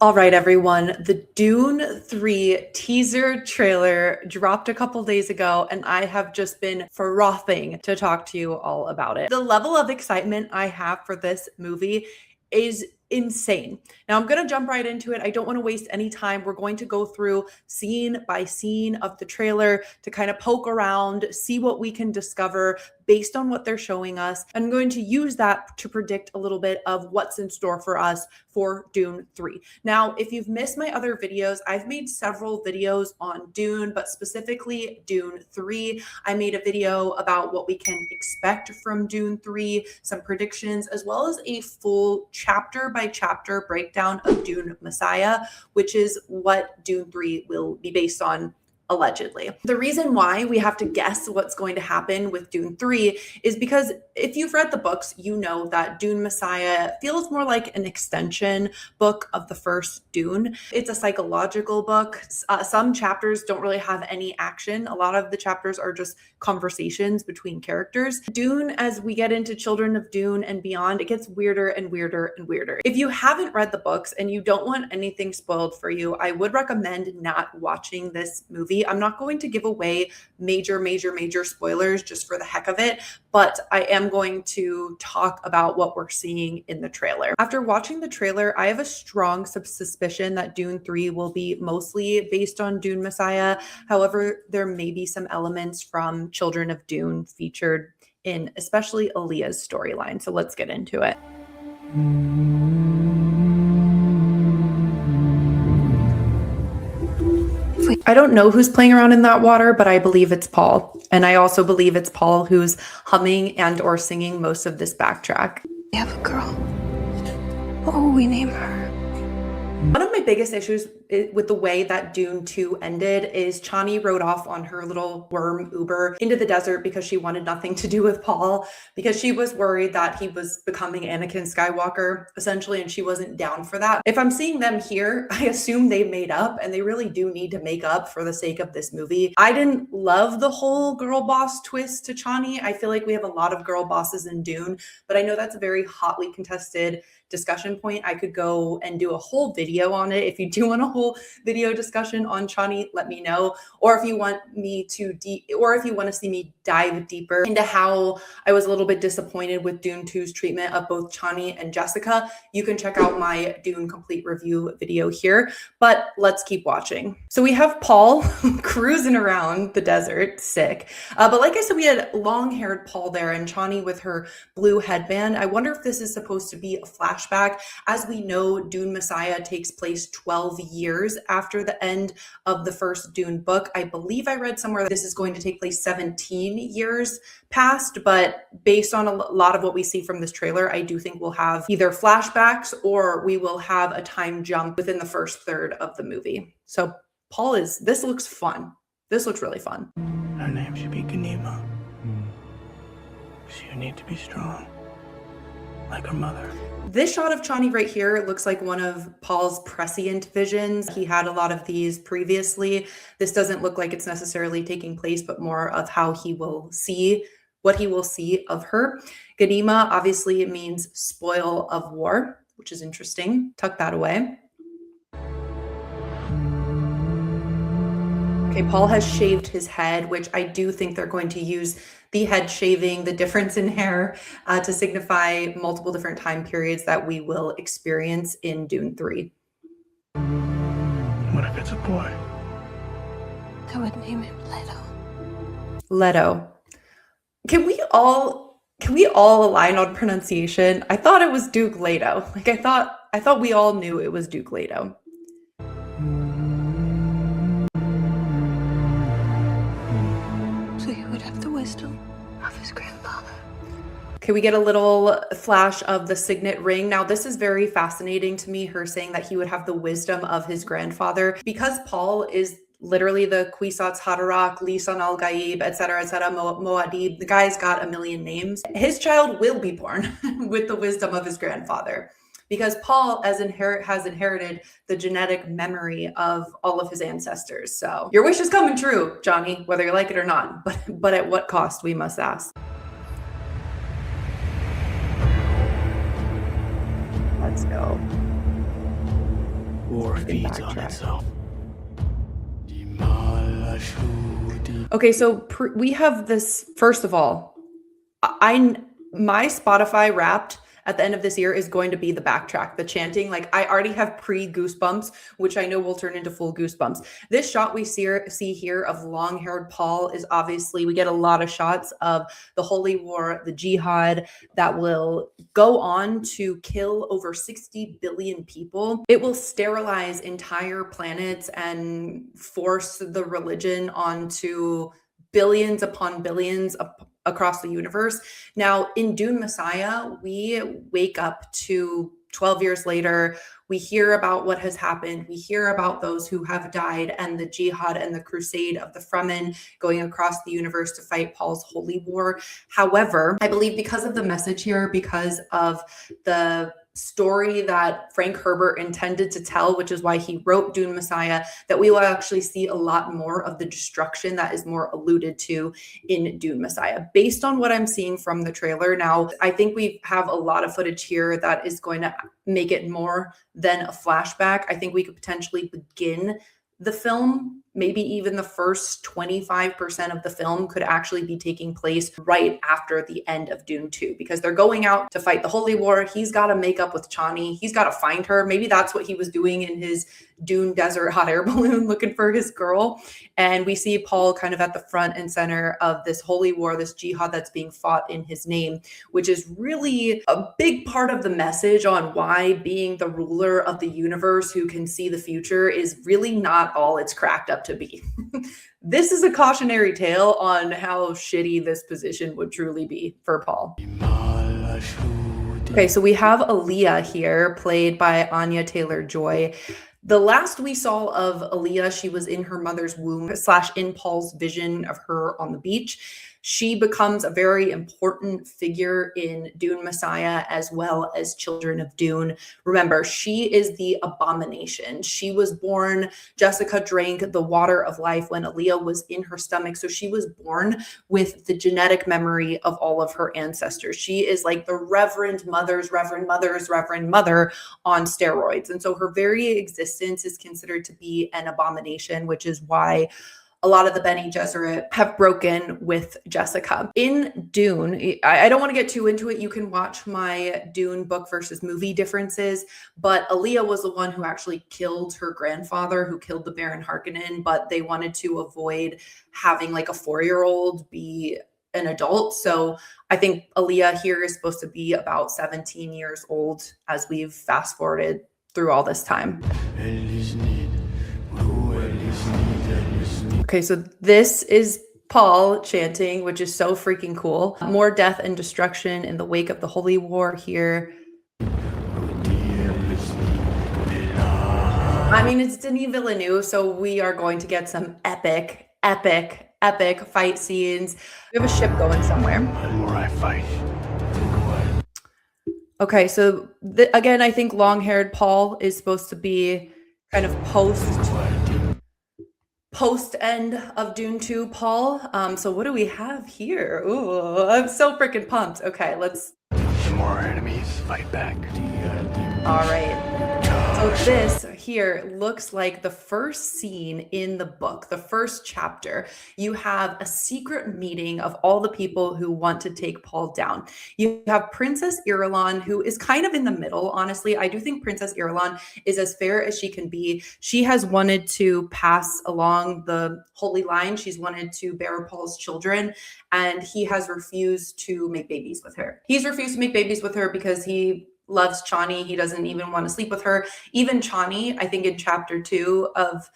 All right, everyone. The Dune 3 teaser trailer dropped a couple days ago, and I have just been frothing to talk to you all about it. The level of excitement I have for this movie is insane. Now, I'm going to jump right into it. I don't want to waste any time. We're going to go through scene by scene of the trailer to kind of poke around, see what we can discover based on what they're showing us. I'm going to use that to predict a little bit of what's in store for us for Dune 3. Now, if you've missed my other videos, I've made several videos on Dune, but specifically Dune 3. I made a video about what we can expect from Dune 3, some predictions, as well as a full chapter by chapter breakdown of Dune Messiah, which is what Dune 3 will be based on. Allegedly. The reason why we have to guess what's going to happen with Dune 3 is because if you've read the books, you know that Dune Messiah feels more like an extension book of the first Dune. It's a psychological book. Some chapters don't really have any action. A lot of the chapters are just conversations between characters. Dune, as we get into Children of Dune and beyond, it gets weirder and weirder and weirder. If you haven't read the books and you don't want anything spoiled for you, I would recommend not watching this movie. I'm not going to give away major spoilers just for the heck of it, but I am going to talk about what we're seeing in the trailer. After watching the trailer, I have a strong suspicion that Dune 3 will be mostly based on Dune Messiah. However, there may be some elements from Children of Dune featured in especially Aaliyah's storyline. So let's get into it. I don't know who's playing around in that water, but I believe it's Paul. And I also believe it's Paul who's humming and or singing most of this backtrack. We have a girl. What will we name her? One of my biggest issues with the way that Dune 2 ended is Chani rode off on her little worm Uber into the desert because she wanted nothing to do with Paul, because she was worried that he was becoming Anakin Skywalker, essentially, and she wasn't down for that. If I'm seeing them here, I assume they made up, and they really do need to make up for the sake of this movie. I didn't love the whole girl boss twist to Chani. I feel like we have a lot of girl bosses in Dune, but I know that's a very hotly contested discussion point. I could go and do a whole video on it. If you do want a whole video discussion on Chani, let me know. Or if you want me to see me dive deeper into how I was a little bit disappointed with Dune 2's treatment of both Chani and Jessica, you can check out my Dune complete review video here. But let's keep watching. So we have Paul cruising around the desert, sick. But like I said, we had long-haired Paul there and Chani with her blue headband. I wonder if this is supposed to be a flashback. As we know, Dune Messiah takes place 12 years after the end of the first Dune book. I believe I read somewhere that this is going to take place 17 years past, but based on a lot of what we see from this trailer, I do think we'll have either flashbacks or we will have a time jump within the first third of the movie. So this looks fun. This looks really fun. Her name should be Ganima. She would need to be strong, like her mother. This shot of Chani right here looks like one of Paul's prescient visions. He had a lot of these previously. This doesn't look like it's necessarily taking place, but more of how he will see, what he will see of her. Ganima, obviously it means spoil of war, which is interesting. Tuck that away. Okay, Paul has shaved his head, which I do think they're going to use the head shaving, the difference in hair, to signify multiple different time periods that we will experience in Dune 3. What if it's a boy? I would name him Leto. Leto. Can we all align on pronunciation? I thought it was Duke Leto. Like I thought we all knew it was Duke Leto. So he would have the wisdom of his grandfather. Okay, we get a little flash of the signet ring. Now, this is very fascinating to me, her saying that he would have the wisdom of his grandfather, because Paul is literally the Kwisatz Haderach, Lisan al-Gaib, etc., Moadib. The guy's got a million names. His child will be born with the wisdom of his grandfather, because Paul has inherited the genetic memory of all of his ancestors. So your wish is coming true, Johnny, whether you like it or not, but at what cost, we must ask. Let's go. War can feeds on backtrack. itself. Okay, so we have this. First of all, my Spotify Wrapped at the end of this year is going to be the backtrack, the chanting. Like I already have pre-goosebumps, which I know will turn into full goosebumps. This shot we see here of long-haired Paul is obviously, we get a lot of shots of the Holy War, the jihad that will go on to kill over 60 billion people. It will sterilize entire planets and force the religion onto billions upon billions across the universe. Now, in Dune Messiah, we wake up to 12 years later. We hear about what has happened. We hear about those who have died and the jihad and the crusade of the Fremen going across the universe to fight Paul's holy war. However, I believe because of the message here, because of the story that Frank Herbert intended to tell, which is why he wrote Dune Messiah, that we will actually see a lot more of the destruction that is more alluded to in Dune Messiah. Based on what I'm seeing from the trailer now, I think we have a lot of footage here that is going to make it more than a flashback. I think we could potentially begin the film, maybe even the first 25% of the film could actually be taking place right after the end of Dune 2, because they're going out to fight the Holy War. He's got to make up with Chani. He's got to find her. Maybe that's what he was doing in his Dune desert hot air balloon, looking for his girl. And we see Paul kind of at the front and center of this holy war, this jihad that's being fought in his name, which is really a big part of the message on why being the ruler of the universe who can see the future is really not all it's cracked up to be. This is a cautionary tale on how shitty this position would truly be for Paul. Okay, so we have Aaliyah here, played by Anya Taylor-Joy. The last we saw of Aaliyah, she was in her mother's womb / in Paul's vision of her on the beach. She becomes a very important figure in Dune Messiah as well as Children of Dune. Remember, she is the abomination. She was born, Jessica drank the water of life when Aaliyah was in her stomach. So she was born with the genetic memory of all of her ancestors. She is like the Reverend Mother on steroids. And so her very existence is considered to be an abomination, which is why a lot of the Bene Gesserit have broken with Jessica. In Dune, I don't want to get too into it. You can watch my Dune book versus movie differences, but Aaliyah was the one who actually killed her grandfather, who killed the Baron Harkonnen, but they wanted to avoid having like a 4-year-old be an adult. So I think Aaliyah here is supposed to be about 17 years old as we've fast forwarded through all this time. Okay, so this is Paul chanting, which is so freaking cool. More death and destruction in the wake of the Holy War here. I mean, it's Denis Villeneuve, so we are going to get some epic fight scenes. We have a ship going somewhere. The more I fight. Okay, so again, I think long-haired Paul is supposed to be kind of post end of Dune 2 Paul. So what do we have here? Ooh, I'm so freaking pumped. Okay, let's. The more enemies fight back. All right. So this here looks like the first scene in the book, the first chapter. You have a secret meeting of all the people who want to take Paul down. You have Princess Irulan, who is kind of in the middle, honestly. I do think Princess Irulan is as fair as she can be. She has wanted to pass along the holy line. She's wanted to bear Paul's children, and he has refused to make babies with her. He's refused to make babies with her because he loves Chani. He doesn't even want to sleep with her. Even Chani, I think in chapter 2 of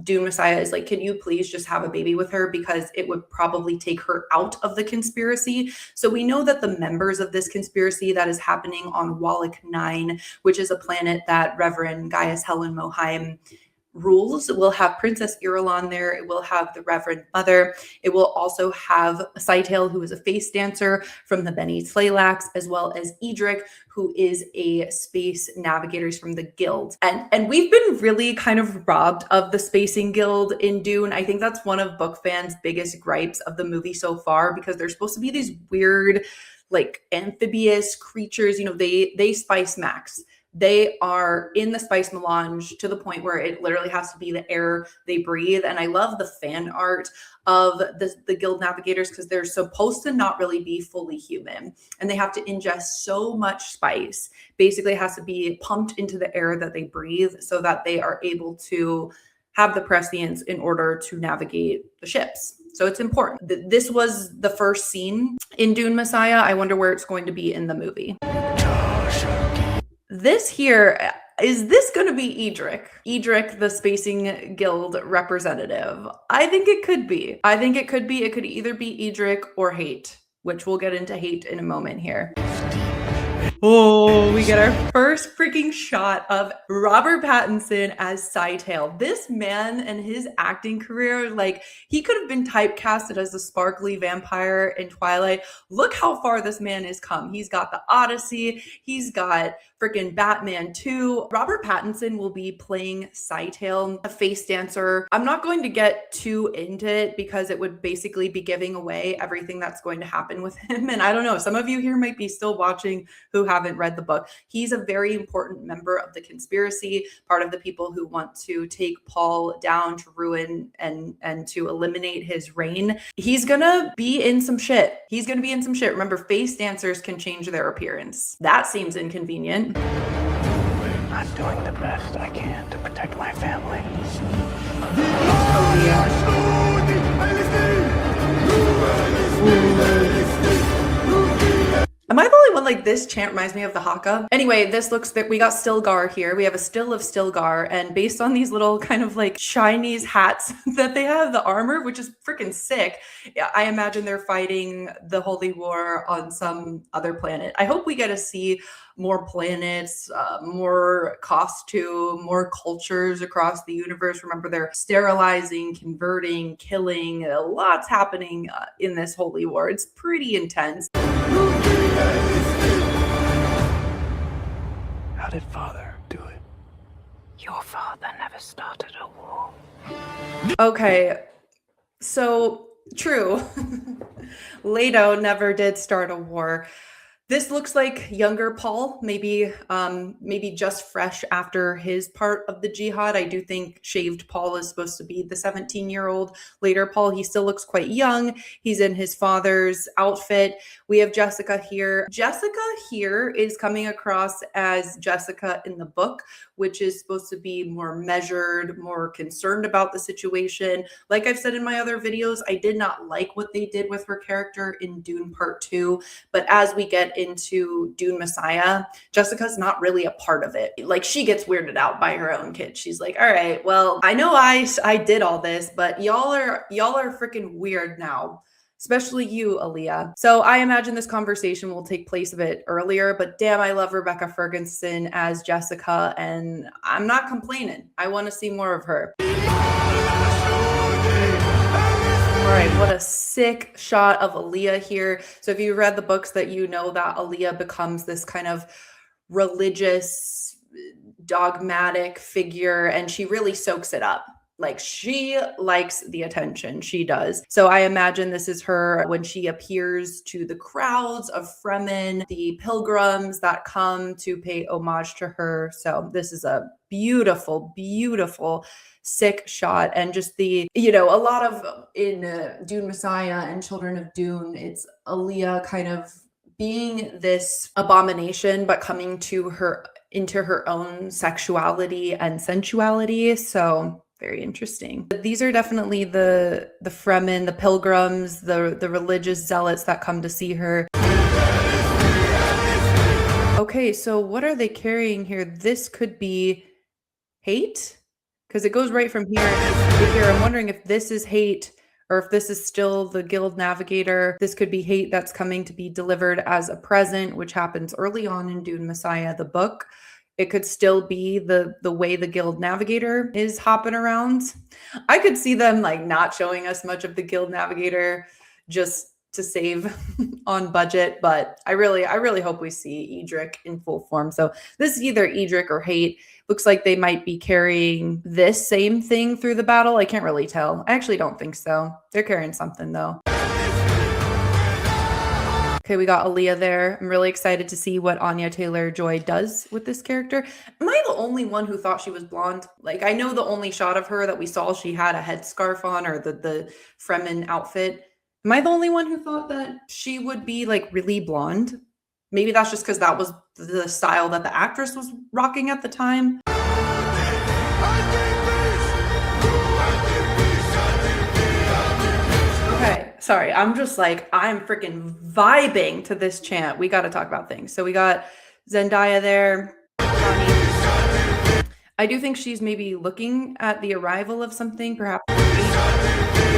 Dune Messiah is like, can you please just have a baby with her? Because it would probably take her out of the conspiracy. So we know that the members of this conspiracy that is happening on Wallach 9, which is a planet that Reverend Gaius Helen Mohiam rules. It will have Princess Irulan there. It will have the Reverend Mother. It will also have Scytale, who is a face dancer from the Bene Slaylax, as well as Edric, who is a space navigator from the Guild. And we've been really kind of robbed of the Spacing Guild in Dune. I think that's one of book fans' biggest gripes of the movie so far, because they're supposed to be these weird, like amphibious creatures. You know, they spice Max. They are in the spice melange to the point where it literally has to be the air they breathe. And I love the fan art of the guild navigators because they're supposed to not really be fully human, and they have to ingest so much spice. Basically, it has to be pumped into the air that they breathe so that they are able to have the prescience in order to navigate the ships. So it's important. This was the first scene in Dune Messiah. I wonder where it's going to be in the movie. This here, is this going to be Edric? Edric, the Spacing Guild representative. I think it could be. I think it could be. It could either be Edric or Hate, which we'll get into Hate in a moment here. Oh, we get our first freaking shot of Robert Pattinson as Cytail. This man and his acting career, like, he could have been typecasted as the sparkly vampire in Twilight. Look how far this man has come. He's got the Odyssey. He's got freaking Batman 2. Robert Pattinson will be playing Cytail, a face dancer. I'm not going to get too into it because it would basically be giving away everything that's going to happen with him. And I don't know, some of you here might be still watching who haven't read the book. He's a very important member of the conspiracy, part of the people who want to take Paul down to ruin and to eliminate his reign. He's gonna be in some shit. He's gonna be in some shit. Remember, face dancers can change their appearance. That seems inconvenient. I'm doing the best I can to protect my family. Oh, yeah. Am I the only one like this chant reminds me of the Haka? Anyway, this looks that we got Stilgar here. We have a still of Stilgar, and based on these little kind of like Chinese hats that they have, the armor, which is freaking sick. I imagine they're fighting the Holy War on some other planet. I hope we get to see more planets, more costume, more cultures across the universe. Remember, they're sterilizing, converting, killing. A lot's happening in this Holy War. It's pretty intense. How did Father do it? Your father never started a war. Okay, so true. Leto never did start a war. This looks like younger Paul, maybe just fresh after his part of the jihad. I do think shaved Paul is supposed to be the 17-year-old later Paul. He still looks quite young. He's in his father's outfit. We have Jessica here. Jessica here is coming across as Jessica in the book, which is supposed to be more measured, more concerned about the situation. Like I've said in my other videos, I did not like what they did with her character in Dune Part 2, but as we get into Dune Messiah, Jessica's not really a part of it. Like, she gets weirded out by her own kid. She's like, all right, well, I know I did all this, but y'all are freaking weird now. Especially you, Aaliyah. So I imagine this conversation will take place a bit earlier, but damn, I love Rebecca Ferguson as Jessica, and I'm not complaining. I want to see more of her. All right, what a sick shot of Aaliyah here. So if you read the books, that you know that Aaliyah becomes this kind of religious, dogmatic figure, and she really soaks it up. Like, she likes the attention. She does. So I imagine this is her when she appears to the crowds of Fremen, the pilgrims that come to pay homage to her. So this is a beautiful, beautiful, sick shot. And just the, a lot of in Dune Messiah and Children of Dune, it's Aaliyah kind of being this abomination, but coming to her into her own sexuality and sensuality. So very interesting. These are definitely the Fremen, the pilgrims, the religious zealots that come to see her. Okay, so what are they carrying here? This could be Hate, because it goes right from here to here. I'm wondering if this is Hate or if this is still the Guild Navigator. This could be Hate that's coming to be delivered as a present, which happens early on in Dune Messiah, the book. It could still be the way the Guild Navigator is hopping around. I could see them like not showing us much of the Guild Navigator just to save on budget, but I really hope we see Edric in full form. So this is either Edric or Hate. Looks like they might be carrying this same thing through the battle. I can't really tell. I actually don't think so. They're carrying something though. Okay, we got Aaliyah there. I'm really excited to see what Anya Taylor-Joy does with this character. Am I the only one who thought she was blonde? Like, I know the only shot of her that we saw, she had a headscarf on, or the Fremen outfit. Am I the only one who thought that she would be like really blonde? Maybe that's just because that was the style that the actress was rocking at the time. Okay, sorry. I'm just like, I'm freaking vibing to this chant. We got to talk about things. So we got Zendaya there. I do think she's maybe looking at the arrival of something, perhaps. We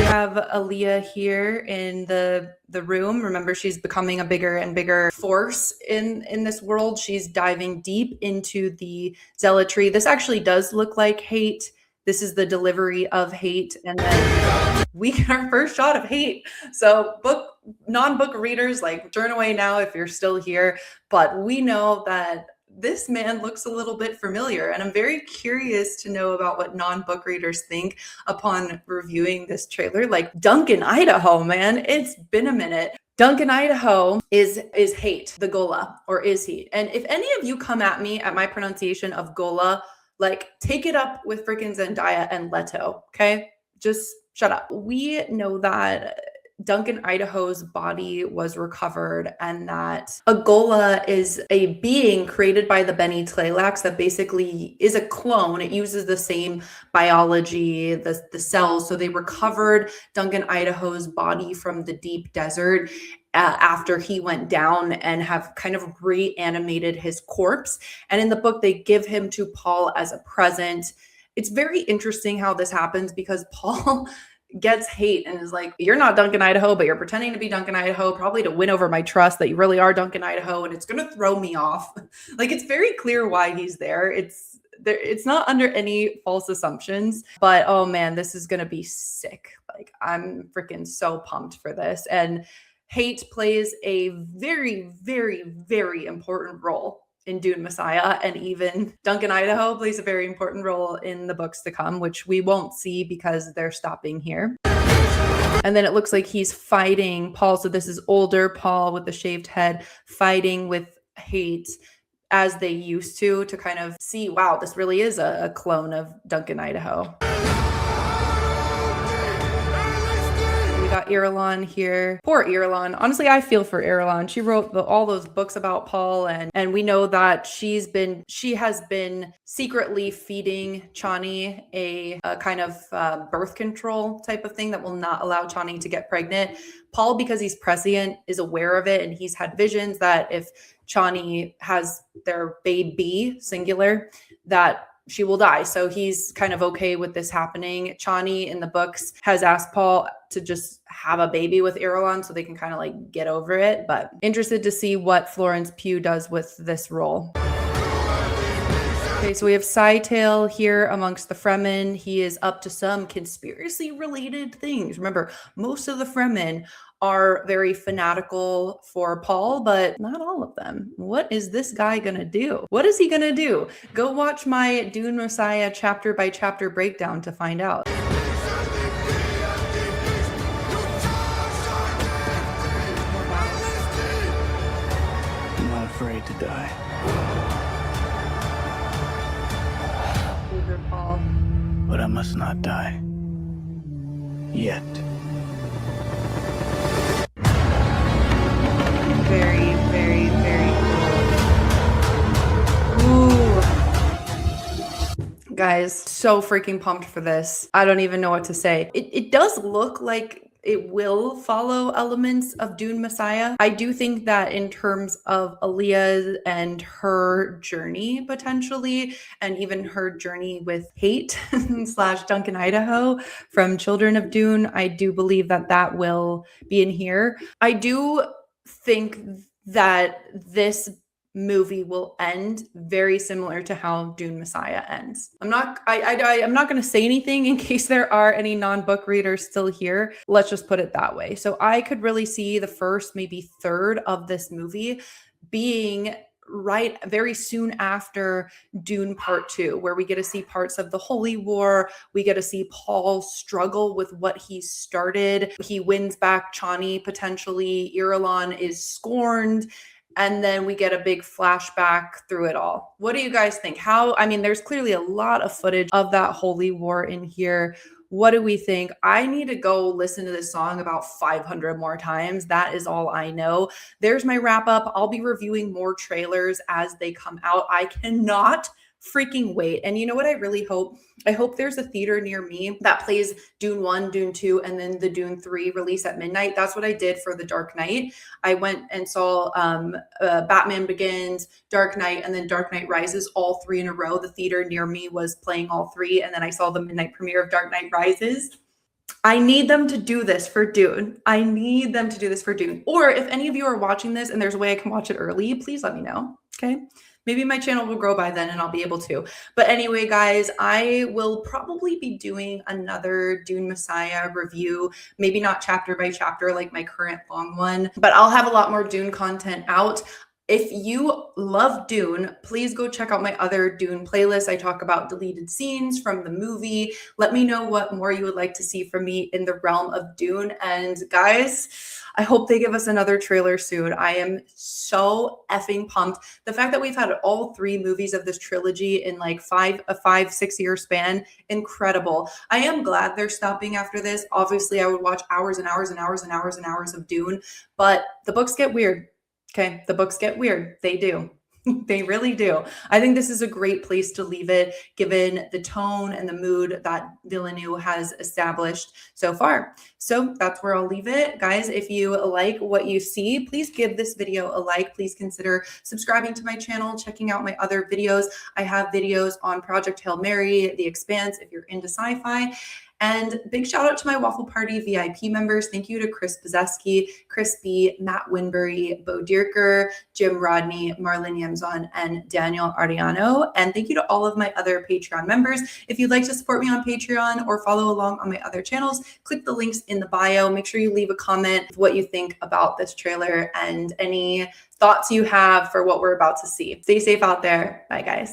have Aaliyah here in the room. Remember, she's becoming a bigger and bigger force in this world. She's diving deep into the zealotry. This actually does look like hate. This is the delivery of hate. And then we get our first shot of hate. So non-book readers, like, turn away now if you're still here. But we know that this man looks a little bit familiar, and I'm very curious to know about what non-book readers think upon reviewing this trailer. Like, Duncan Idaho, man, it's been a minute. Duncan Idaho is hate, the Gola, or is he? And if any of you come at me at my pronunciation of Gola, like, take it up with freaking Zendaya and Leto, okay? Just shut up. We know that Duncan Idaho's body was recovered, and that a Gola is a being created by the Bene Tleilax that basically is a clone. It uses the same biology, the cells. So they recovered Duncan Idaho's body from the deep desert after he went down, and have kind of reanimated his corpse. And in the book, they give him to Paul as a present. It's very interesting how this happens, because Paul gets hate and is like, you're not Duncan Idaho, but you're pretending to be Duncan Idaho, probably to win over my trust that you really are Duncan Idaho, and it's going to throw me off. Like, it's very clear why he's there. It's not under any false assumptions, but oh man, this is going to be sick. Like, I'm freaking so pumped for this. And hate plays a very, very, very important role in Dune Messiah, and even Duncan Idaho plays a very important role in the books to come, which we won't see because they're stopping here. And then it looks like he's fighting Paul. So this is older Paul with the shaved head fighting with hate, as they used to kind of see, wow, this really is a clone of Duncan Idaho. Got Irulan here. Poor Irulan. Honestly, I feel for Irulan. She wrote all those books about Paul, and we know that she has been secretly feeding Chani a kind of birth control type of thing that will not allow Chani to get pregnant. Paul, because he's prescient, is aware of it, and he's had visions that if Chani has their baby, singular, that she will die. So he's kind of okay with this happening. Chani in the books has asked Paul to just have a baby with Irulan so they can kind of like get over it. But interested to see what Florence Pugh does with this role. Okay, so we have Scytale here amongst the Fremen. He is up to some conspiracy-related things. Remember, most of the Fremen are very fanatical for Paul, but not all of them. What is this guy gonna do? What is he gonna do? Go watch my Dune Messiah chapter by chapter breakdown to find out. I'm not afraid to die. Paul. But I must not die. Yet. Very, very, very cool. Ooh. Guys, so freaking pumped for this. I don't even know what to say. It does look like it will follow elements of Dune Messiah. I do think that in terms of Aaliyah and her journey potentially, and even her journey with hate / Duncan Idaho from Children of Dune, I do believe that will be in here. I do think that this movie will end very similar to how Dune Messiah ends. I'm not going to say anything in case there are any non-book readers still here. Let's just put it that way. So I could really see the first, maybe third of this movie being right very soon after Dune Part 2, where we get to see parts of the Holy War. We get to see Paul struggle with what he started. He wins back Chani potentially. Irulan is scorned. And then we get a big flashback through it all. What do you guys think? I mean, there's clearly a lot of footage of that Holy War in here. What do we think? I need to go listen to this song about 500 more times. That is all I know. There's my wrap up. I'll be reviewing more trailers as they come out. I cannot freaking wait. And you know what I really hope? I hope there's a theater near me that plays Dune 1, Dune 2, and then the Dune 3 release at midnight. That's what I did for The Dark Knight. I went and saw Batman Begins, Dark Knight, and then Dark Knight Rises, all three in a row. The theater near me was playing all three, and then I saw the midnight premiere of Dark Knight Rises. I need them to do this for Dune. I need them to do this for Dune. Or if any of you are watching this and there's a way I can watch it early, please let me know, okay? Maybe my channel will grow by then and I'll be able to. But anyway, guys, I will probably be doing another Dune Messiah review, maybe not chapter by chapter like my current long one, but I'll have a lot more Dune content out. If you love Dune, please go check out my other Dune playlist. I talk about deleted scenes from the movie. Let me know what more you would like to see from me in the realm of Dune. And guys, I hope they give us another trailer soon. I am so effing pumped. The fact that we've had all three movies of this trilogy in like a 5-6 year span, incredible. I am glad they're stopping after this. Obviously, I would watch hours and hours and hours and hours and hours of Dune, but the books get weird. Okay, the books get weird. They do. They really do. I think this is a great place to leave it, given the tone and the mood that Villeneuve has established so far. So that's where I'll leave it. Guys, if you like what you see, please give this video a like. Please consider subscribing to my channel, checking out my other videos. I have videos on Project Hail Mary, The Expanse, if you're into sci-fi. And big shout out to my Waffle Party VIP members. Thank you to Chris Bozeski, Chris B, Matt Winbury, Bo Dierker, Jim Rodney, Marlon Yamzon, and Daniel Ardiano. And thank you to all of my other Patreon members. If you'd like to support me on Patreon or follow along on my other channels, click the links in the bio. Make sure you leave a comment with what you think about this trailer and any thoughts you have for what we're about to see. Stay safe out there. Bye, guys.